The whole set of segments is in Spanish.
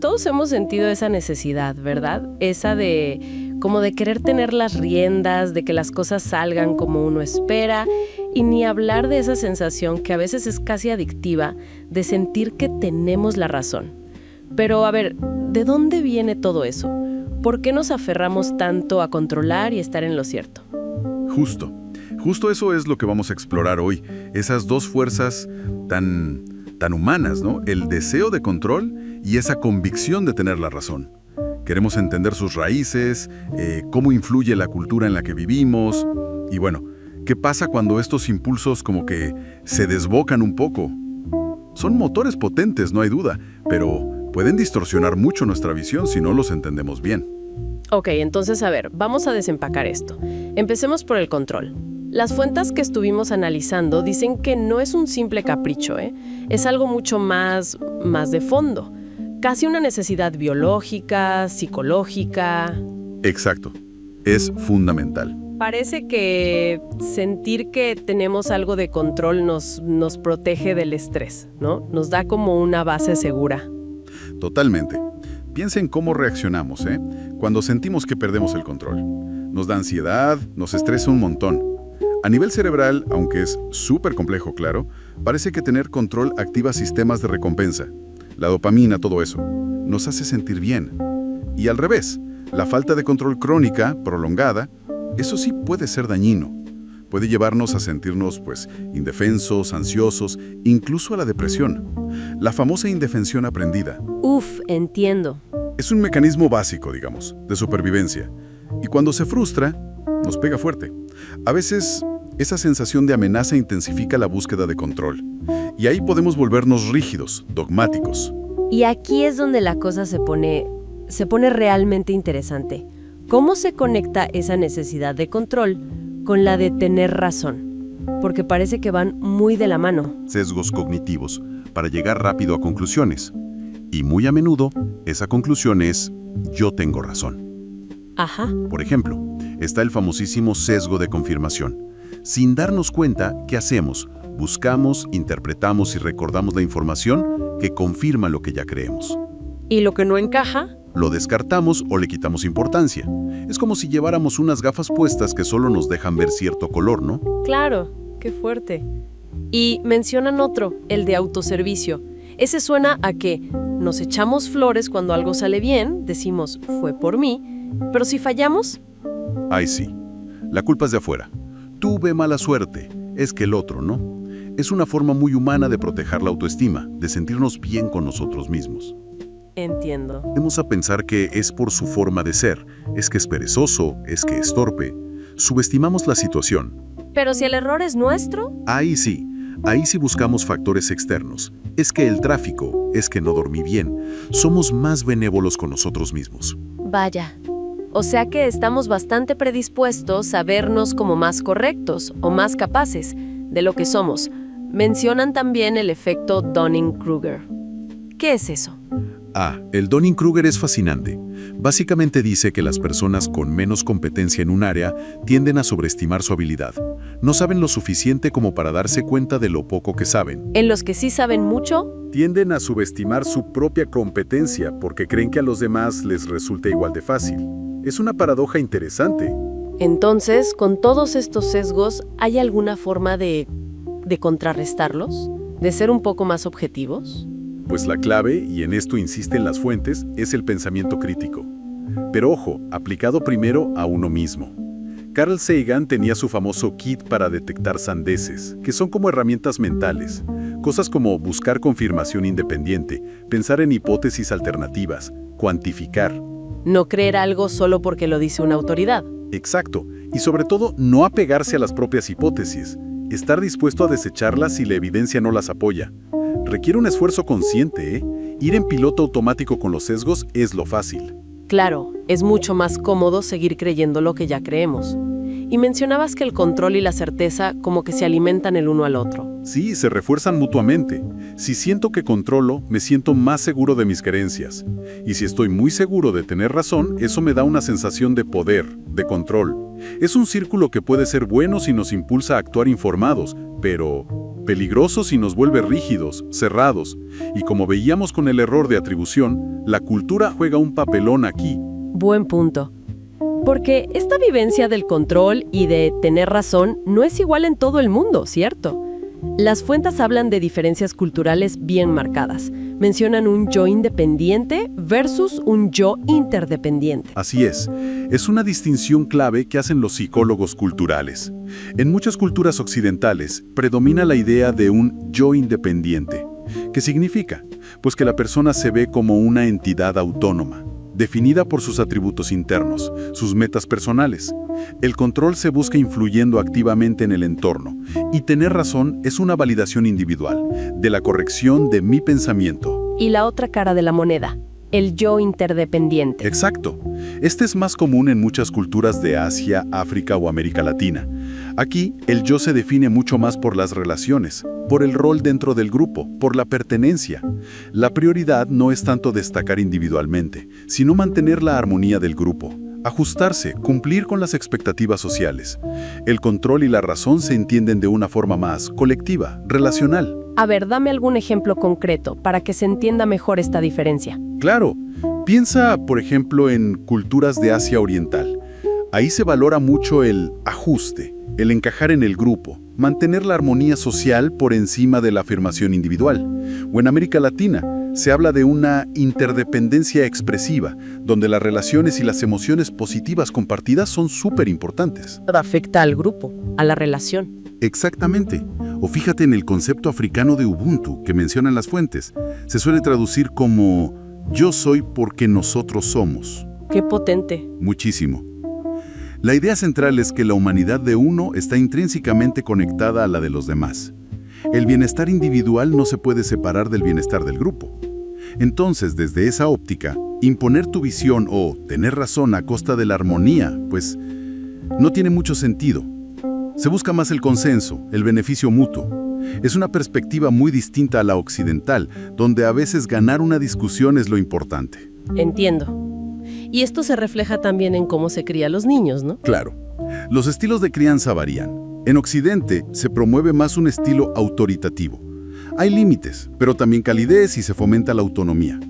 Todos hemos sentido esa necesidad, ¿verdad? Esa de como de querer tener las riendas, de que las cosas salgan como uno espera, y ni hablar de esa sensación que a veces es casi adictiva de sentir que tenemos la razón. Pero a ver, ¿de dónde viene todo eso? ¿Por qué nos aferramos tanto a controlar y estar en lo cierto? Justo eso es lo que vamos a explorar hoy. Esas dos fuerzas tan humanas, ¿no? El deseo de control y esa convicción de tener la razón. Queremos entender sus raíces, cómo influye la cultura en la que vivimos y bueno, ¿qué pasa cuando estos impulsos como que se desbocan un poco? Son motores potentes, no hay duda, pero pueden distorsionar mucho nuestra visión si no los entendemos bien. Ok, entonces a ver, vamos a desempacar esto. Empecemos por el control. Las fuentes que estuvimos analizando dicen que no es un simple capricho, ¿eh? Es algo mucho más de fondo. Casi una necesidad biológica, psicológica. Exacto. Es fundamental. Parece que sentir que tenemos algo de control nos protege del estrés, ¿no? Nos da como una base segura. Totalmente. Piensa en cómo reaccionamos, cuando sentimos que perdemos el control. Nos da ansiedad, nos estresa un montón. A nivel cerebral, aunque es súper complejo, claro, parece que tener control activa sistemas de recompensa. La dopamina, todo eso, nos hace sentir bien. Y al revés, la falta de control crónica, prolongada, eso sí puede ser dañino. Puede llevarnos a sentirnos, indefensos, ansiosos, incluso a la depresión. La famosa indefensión aprendida. Entiendo. Es un mecanismo básico, digamos, de supervivencia. Y cuando se frustra, nos pega fuerte. A veces, esa sensación de amenaza intensifica la búsqueda de control. Y ahí podemos volvernos rígidos, dogmáticos. Y aquí es donde la cosa se pone realmente interesante. ¿Cómo se conecta esa necesidad de control con la de tener razón? Porque parece que van muy de la mano. Sesgos cognitivos para llegar rápido a conclusiones. Y muy a menudo, esa conclusión es yo tengo razón. Ajá. Por ejemplo, está el famosísimo sesgo de confirmación. Sin darnos cuenta, ¿qué hacemos? Buscamos, interpretamos y recordamos la información que confirma lo que ya creemos. ¿Y lo que no encaja? Lo descartamos o le quitamos importancia. Es como si lleváramos unas gafas puestas que solo nos dejan ver cierto color, ¿no? Claro, qué fuerte. Y mencionan otro, el de autoservicio. Ese suena a que nos echamos flores cuando algo sale bien, decimos, fue por mí, pero si fallamos... Ay, sí. La culpa es de afuera. Tuve mala suerte. Es que el otro, ¿no? Es una forma muy humana de proteger la autoestima, de sentirnos bien con nosotros mismos. Entiendo. Tendemos a pensar que es por su forma de ser, es que es perezoso, es que es torpe. Subestimamos la situación. Pero si el error es nuestro... Ahí sí buscamos factores externos. Es que el tráfico, es que no dormí bien. Somos más benévolos con nosotros mismos. Vaya. O sea que estamos bastante predispuestos a vernos como más correctos o más capaces de lo que somos. Mencionan también el efecto Dunning-Kruger. ¿Qué es eso? El Dunning-Kruger es fascinante. Básicamente dice que las personas con menos competencia en un área tienden a sobreestimar su habilidad. No saben lo suficiente como para darse cuenta de lo poco que saben. ¿En los que sí saben mucho? Tienden a subestimar su propia competencia porque creen que a los demás les resulta igual de fácil. Es una paradoja interesante. Entonces, con todos estos sesgos, ¿hay alguna forma de contrarrestarlos? ¿De ser un poco más objetivos? Pues la clave, y en esto insisten las fuentes, es el pensamiento crítico. Pero ojo, aplicado primero a uno mismo. Carl Sagan tenía su famoso kit para detectar sandeces, que son como herramientas mentales. Cosas como buscar confirmación independiente, pensar en hipótesis alternativas, cuantificar. No creer algo solo porque lo dice una autoridad. Exacto, y sobre todo no apegarse a las propias hipótesis. Estar dispuesto a desecharlas si la evidencia no las apoya. Requiere un esfuerzo consciente, Ir en piloto automático con los sesgos es lo fácil. Claro, es mucho más cómodo seguir creyendo lo que ya creemos. Y mencionabas que el control y la certeza como que se alimentan el uno al otro. Sí, se refuerzan mutuamente. Si siento que controlo, me siento más seguro de mis creencias. Y si estoy muy seguro de tener razón, eso me da una sensación de poder, de control. Es un círculo que puede ser bueno si nos impulsa a actuar informados, pero peligrosos y nos vuelve rígidos, cerrados. Y como veíamos con el error de atribución, la cultura juega un papelón aquí. Buen punto. Porque esta vivencia del control y de tener razón no es igual en todo el mundo, ¿cierto? Las fuentes hablan de diferencias culturales bien marcadas. Mencionan un yo independiente versus un yo interdependiente. Así es una distinción clave que hacen los psicólogos culturales. En muchas culturas occidentales predomina la idea de un yo independiente. ¿Qué significa? Pues que la persona se ve como una entidad autónoma, definida por sus atributos internos, sus metas personales. El control se busca influyendo activamente en el entorno, y tener razón es una validación individual, de la corrección de mi pensamiento. Y la otra cara de la moneda, el yo interdependiente. Exacto. Este es más común en muchas culturas de Asia, África o América Latina. Aquí, el yo se define mucho más por las relaciones, por el rol dentro del grupo, por la pertenencia. La prioridad no es tanto destacar individualmente, sino mantener la armonía del grupo, ajustarse, cumplir con las expectativas sociales. El control y la razón se entienden de una forma más colectiva, relacional. A ver, dame algún ejemplo concreto para que se entienda mejor esta diferencia. Claro, piensa, por ejemplo, en culturas de Asia Oriental. Ahí se valora mucho el ajuste, el encajar en el grupo, mantener la armonía social por encima de la afirmación individual. O en América Latina, se habla de una interdependencia expresiva, donde las relaciones y las emociones positivas compartidas son súper importantes. Afecta al grupo, a la relación. Exactamente. O fíjate en el concepto africano de Ubuntu que mencionan las fuentes. Se suele traducir como yo soy porque nosotros somos. ¡Qué potente! Muchísimo. La idea central es que la humanidad de uno está intrínsecamente conectada a la de los demás. El bienestar individual no se puede separar del bienestar del grupo. Entonces, desde esa óptica, imponer tu visión o tener razón a costa de la armonía, pues, no tiene mucho sentido. Se busca más el consenso, el beneficio mutuo. Es una perspectiva muy distinta a la occidental, donde a veces ganar una discusión es lo importante. Entiendo. Y esto se refleja también en cómo se cría a los niños, ¿no? Claro. Los estilos de crianza varían. En Occidente se promueve más un estilo autoritativo. Hay límites, pero también calidez y se fomenta la autonomía.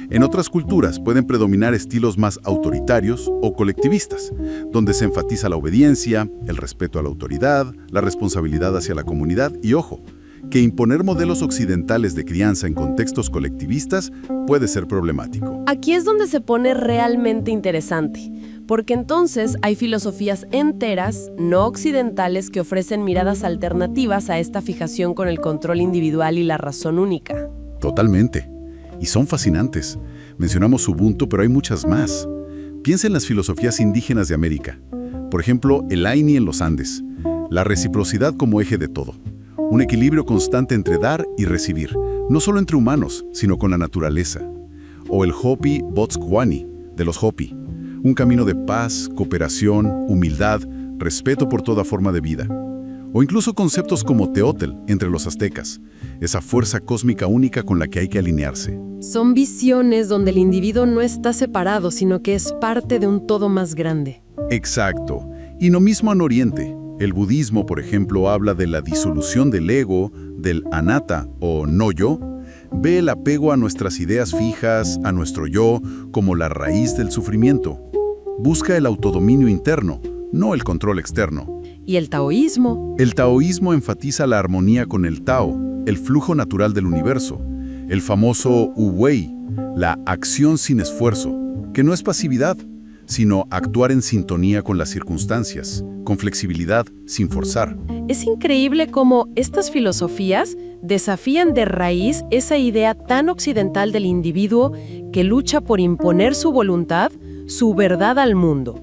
En otras culturas pueden predominar estilos más autoritarios o colectivistas, donde se enfatiza la obediencia, el respeto a la autoridad, la responsabilidad hacia la comunidad y, ojo, que imponer modelos occidentales de crianza en contextos colectivistas puede ser problemático. Aquí es donde se pone realmente interesante, porque entonces hay filosofías enteras, no occidentales, que ofrecen miradas alternativas a esta fijación con el control individual y la razón única. Totalmente. Y son fascinantes. Mencionamos Ubuntu, pero hay muchas más. Piensa en las filosofías indígenas de América. Por ejemplo, el Aini en los Andes. La reciprocidad como eje de todo. Un equilibrio constante entre dar y recibir, no solo entre humanos, sino con la naturaleza. O el Hopi Botswana, de los Hopi. Un camino de paz, cooperación, humildad, respeto por toda forma de vida. O incluso conceptos como Teotl entre los aztecas, esa fuerza cósmica única con la que hay que alinearse. Son visiones donde el individuo no está separado, sino que es parte de un todo más grande. Exacto. Y lo mismo en Oriente. El budismo, por ejemplo, habla de la disolución del ego, del anatta o no yo. Ve el apego a nuestras ideas fijas, a nuestro yo, como la raíz del sufrimiento. Busca el autodominio interno, no el control externo. ¿Y el taoísmo? El taoísmo enfatiza la armonía con el Tao, el flujo natural del universo. El famoso Wu-Wei, la acción sin esfuerzo, que no es pasividad, sino actuar en sintonía con las circunstancias, con flexibilidad, sin forzar. Es increíble cómo estas filosofías desafían de raíz esa idea tan occidental del individuo que lucha por imponer su voluntad, su verdad al mundo.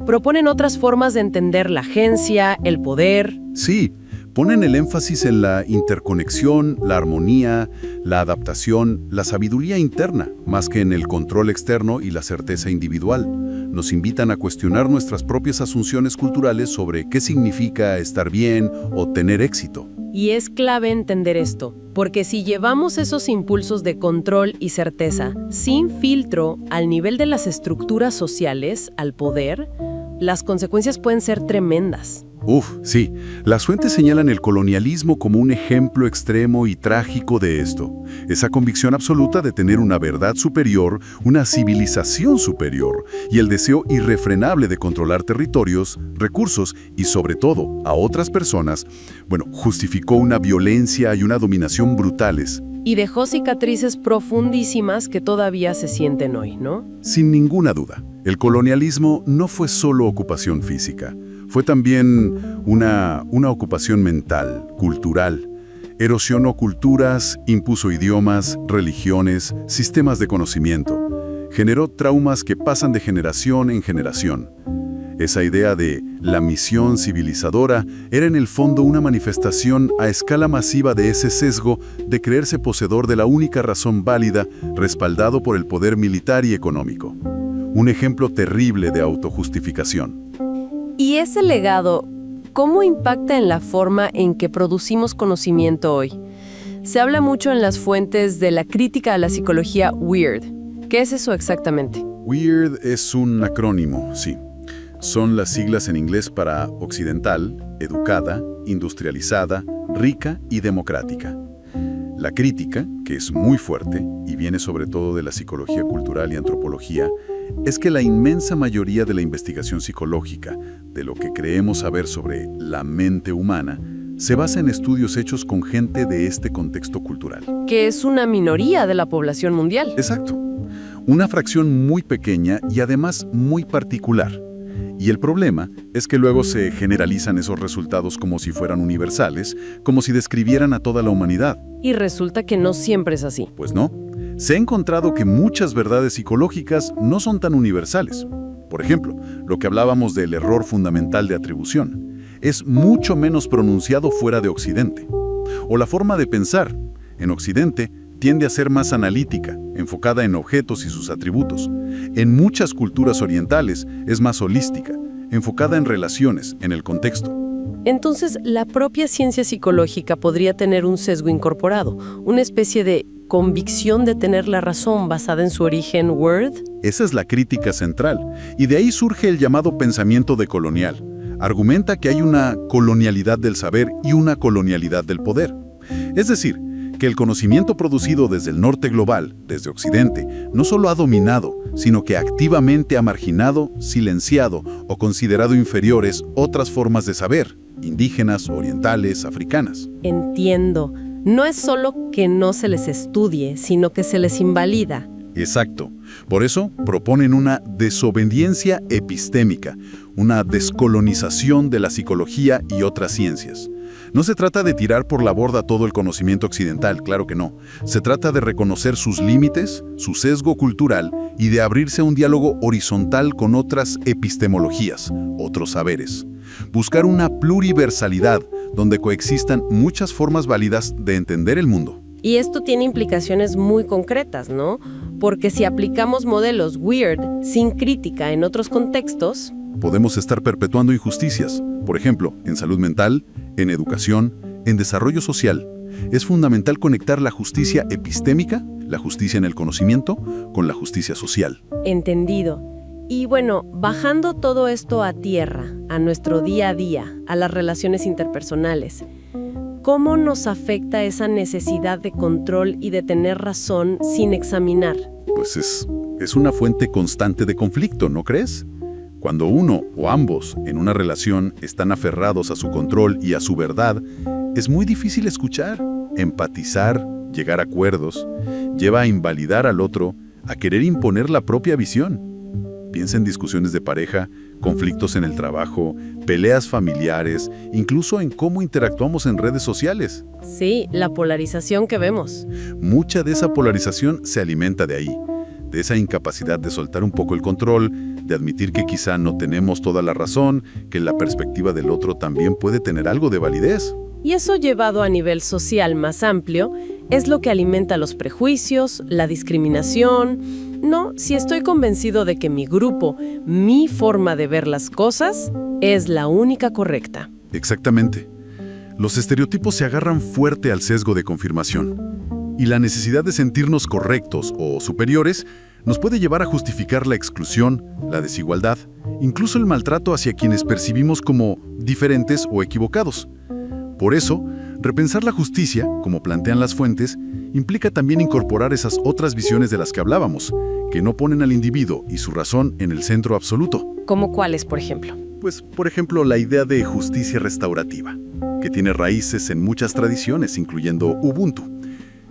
Proponen otras formas de entender la agencia, el poder. Sí, ponen el énfasis en la interconexión, la armonía, la adaptación, la sabiduría interna, más que en el control externo y la certeza individual. Nos invitan a cuestionar nuestras propias asunciones culturales sobre qué significa estar bien o tener éxito. Y es clave entender esto, porque si llevamos esos impulsos de control y certeza sin filtro al nivel de las estructuras sociales, al poder, las consecuencias pueden ser tremendas. Sí. Las fuentes señalan el colonialismo como un ejemplo extremo y trágico de esto. Esa convicción absoluta de tener una verdad superior, una civilización superior, y el deseo irrefrenable de controlar territorios, recursos y sobre todo a otras personas, justificó una violencia y una dominación brutales. Y dejó cicatrices profundísimas que todavía se sienten hoy, ¿no? Sin ninguna duda, el colonialismo no fue solo ocupación física. Fue también una ocupación mental, cultural. Erosionó culturas, impuso idiomas, religiones, sistemas de conocimiento. Generó traumas que pasan de generación en generación. Esa idea de la misión civilizadora era en el fondo una manifestación a escala masiva de ese sesgo de creerse poseedor de la única razón válida, respaldado por el poder militar y económico. Un ejemplo terrible de autojustificación. ¿Y ese legado, cómo impacta en la forma en que producimos conocimiento hoy? Se habla mucho en las fuentes de la crítica a la psicología WEIRD. ¿Qué es eso exactamente? WEIRD es un acrónimo, sí. Son las siglas en inglés para occidental, educada, industrializada, rica y democrática. La crítica, que es muy fuerte y viene sobre todo de la psicología cultural y antropología, es que la inmensa mayoría de la investigación psicológica, de lo que creemos saber sobre la mente humana, se basa en estudios hechos con gente de este contexto cultural. Que es una minoría de la población mundial. Exacto. Una fracción muy pequeña y además muy particular. Y el problema es que luego se generalizan esos resultados como si fueran universales, como si describieran a toda la humanidad. Y resulta que no siempre es así. Pues no. Se ha encontrado que muchas verdades psicológicas no son tan universales. Por ejemplo, lo que hablábamos del error fundamental de atribución es mucho menos pronunciado fuera de Occidente. O la forma de pensar, en Occidente, tiende a ser más analítica, enfocada en objetos y sus atributos. En muchas culturas orientales es más holística, enfocada en relaciones, en el contexto. Entonces, la propia ciencia psicológica podría tener un sesgo incorporado, una especie de convicción de tener la razón basada en su origen WEIRD. Esa es la crítica central, y de ahí surge el llamado pensamiento decolonial. Argumenta que hay una colonialidad del saber y una colonialidad del poder. Es decir, que el conocimiento producido desde el norte global, desde Occidente, no solo ha dominado, sino que activamente ha marginado, silenciado o considerado inferiores otras formas de saber, indígenas, orientales, africanas. Entiendo. No es solo que no se les estudie, sino que se les invalida. Exacto. Por eso proponen una desobediencia epistémica, una descolonización de la psicología y otras ciencias. No se trata de tirar por la borda todo el conocimiento occidental, claro que no. Se trata de reconocer sus límites, su sesgo cultural y de abrirse a un diálogo horizontal con otras epistemologías, otros saberes. Buscar una pluriversalidad donde coexistan muchas formas válidas de entender el mundo. Y esto tiene implicaciones muy concretas, ¿no? Porque si aplicamos modelos WEIRD sin crítica en otros contextos, podemos estar perpetuando injusticias, por ejemplo, en salud mental, en educación, en desarrollo social. Es fundamental conectar la justicia epistémica, la justicia en el conocimiento, con la justicia social. Entendido. Y bueno, bajando todo esto a tierra, a nuestro día a día, a las relaciones interpersonales, ¿cómo nos afecta esa necesidad de control y de tener razón sin examinar? Pues es una fuente constante de conflicto, ¿no crees? Cuando uno o ambos en una relación están aferrados a su control y a su verdad, es muy difícil escuchar, empatizar, llegar a acuerdos. Lleva a invalidar al otro, a querer imponer la propia visión. Piensa en discusiones de pareja, conflictos en el trabajo, peleas familiares, incluso en cómo interactuamos en redes sociales. Sí, la polarización que vemos. Mucha de esa polarización se alimenta de ahí, de esa incapacidad de soltar un poco el control, de admitir que quizá no tenemos toda la razón, que la perspectiva del otro también puede tener algo de validez. Y eso llevado a nivel social más amplio, es lo que alimenta los prejuicios, la discriminación. No, si estoy convencido de que mi grupo, mi forma de ver las cosas, es la única correcta. Exactamente. Los estereotipos se agarran fuerte al sesgo de confirmación. Y la necesidad de sentirnos correctos o superiores Nos puede llevar a justificar la exclusión, la desigualdad, incluso el maltrato hacia quienes percibimos como diferentes o equivocados. Por eso, repensar la justicia, como plantean las fuentes, implica también incorporar esas otras visiones de las que hablábamos, que no ponen al individuo y su razón en el centro absoluto. ¿Cómo cuáles, por ejemplo? Pues, por ejemplo, la idea de justicia restaurativa, que tiene raíces en muchas tradiciones, incluyendo Ubuntu.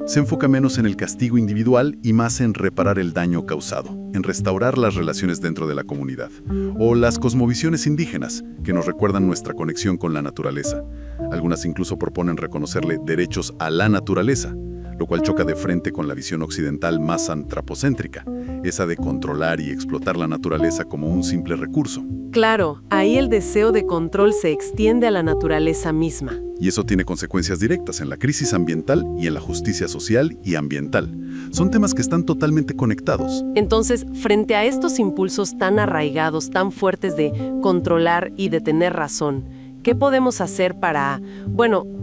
Se enfoca menos en el castigo individual y más en reparar el daño causado, en restaurar las relaciones dentro de la comunidad. O las cosmovisiones indígenas, que nos recuerdan nuestra conexión con la naturaleza. Algunas incluso proponen reconocerle derechos a la naturaleza, lo cual choca de frente con la visión occidental más antropocéntrica, esa de controlar y explotar la naturaleza como un simple recurso. Claro, ahí el deseo de control se extiende a la naturaleza misma. Y eso tiene consecuencias directas en la crisis ambiental y en la justicia social y ambiental. Son temas que están totalmente conectados. Entonces, frente a estos impulsos tan arraigados, tan fuertes de controlar y de tener razón, ¿qué podemos hacer para,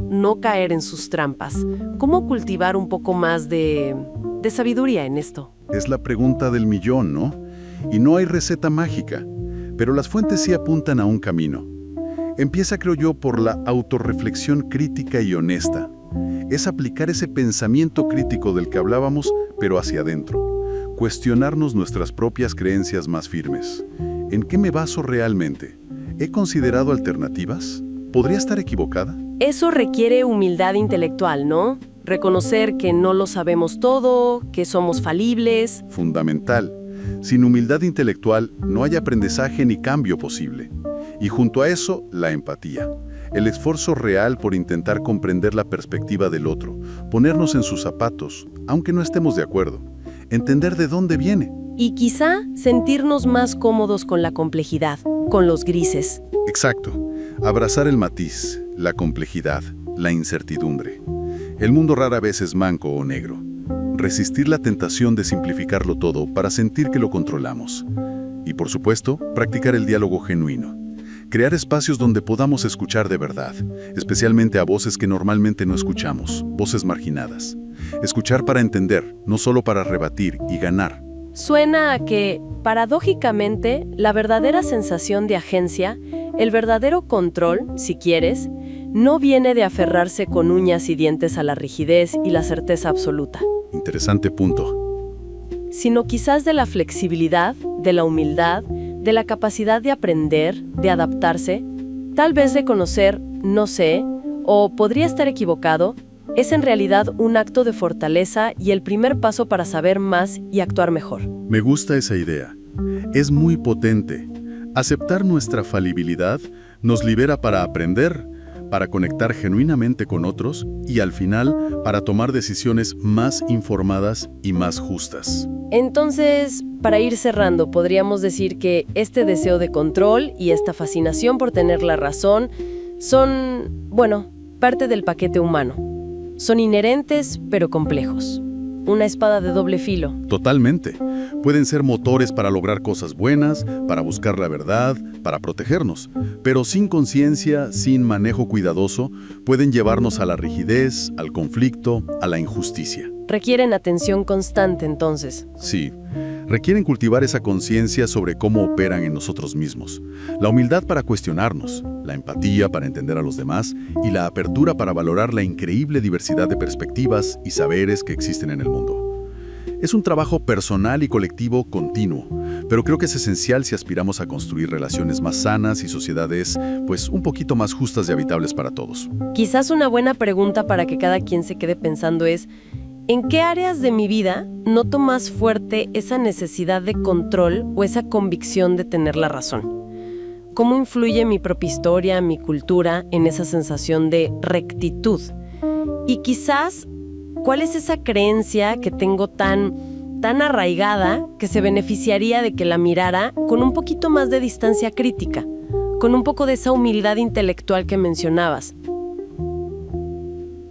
no caer en sus trampas? ¿Cómo cultivar un poco más de sabiduría en esto? Es la pregunta del millón, ¿no? Y no hay receta mágica, pero las fuentes sí apuntan a un camino. Empieza, creo yo, por la autorreflexión crítica y honesta. Es aplicar ese pensamiento crítico del que hablábamos, pero hacia adentro. Cuestionarnos nuestras propias creencias más firmes. ¿En qué me baso realmente? ¿He considerado alternativas? ¿Podría estar equivocada? Eso requiere humildad intelectual, ¿no? Reconocer que no lo sabemos todo, que somos falibles. Fundamental. Sin humildad intelectual no hay aprendizaje ni cambio posible. Y junto a eso, la empatía. El esfuerzo real por intentar comprender la perspectiva del otro, ponernos en sus zapatos, aunque no estemos de acuerdo. Entender de dónde viene. Y quizá sentirnos más cómodos con la complejidad, con los grises. Exacto. Abrazar el matiz, la complejidad, la incertidumbre. El mundo rara vez es blanco o negro. Resistir la tentación de simplificarlo todo para sentir que lo controlamos. Y por supuesto, practicar el diálogo genuino. Crear espacios donde podamos escuchar de verdad, especialmente a voces que normalmente no escuchamos, voces marginadas. Escuchar para entender, no solo para rebatir y ganar. Suena a que, paradójicamente, la verdadera sensación de agencia, el verdadero control, si quieres, no viene de aferrarse con uñas y dientes a la rigidez y la certeza absoluta. Interesante punto. Sino quizás de la flexibilidad, de la humildad, de la capacidad de aprender, de adaptarse, tal vez de conocer, no sé, o podría estar equivocado, es en realidad un acto de fortaleza y el primer paso para saber más y actuar mejor. Me gusta esa idea. Es muy potente. Aceptar nuestra falibilidad nos libera para aprender, para conectar genuinamente con otros y al final para tomar decisiones más informadas y más justas. Entonces, para ir cerrando, podríamos decir que este deseo de control y esta fascinación por tener la razón son, parte del paquete humano. Son inherentes, pero complejos. Una espada de doble filo. Totalmente. Pueden ser motores para lograr cosas buenas, para buscar la verdad, para protegernos. Pero sin conciencia, sin manejo cuidadoso, pueden llevarnos a la rigidez, al conflicto, a la injusticia. Requieren atención constante, entonces. Sí. Requieren cultivar esa conciencia sobre cómo operan en nosotros mismos. La humildad para cuestionarnos, la empatía para entender a los demás y la apertura para valorar la increíble diversidad de perspectivas y saberes que existen en el mundo. Es un trabajo personal y colectivo continuo, pero creo que es esencial si aspiramos a construir relaciones más sanas y sociedades, un poquito más justas y habitables para todos. Quizás una buena pregunta para que cada quien se quede pensando es: ¿en qué áreas de mi vida noto más fuerte esa necesidad de control o esa convicción de tener la razón? ¿Cómo influye mi propia historia, mi cultura, en esa sensación de rectitud? Y quizás, ¿cuál es esa creencia que tengo tan arraigada que se beneficiaría de que la mirara con un poquito más de distancia crítica, con un poco de esa humildad intelectual que mencionabas?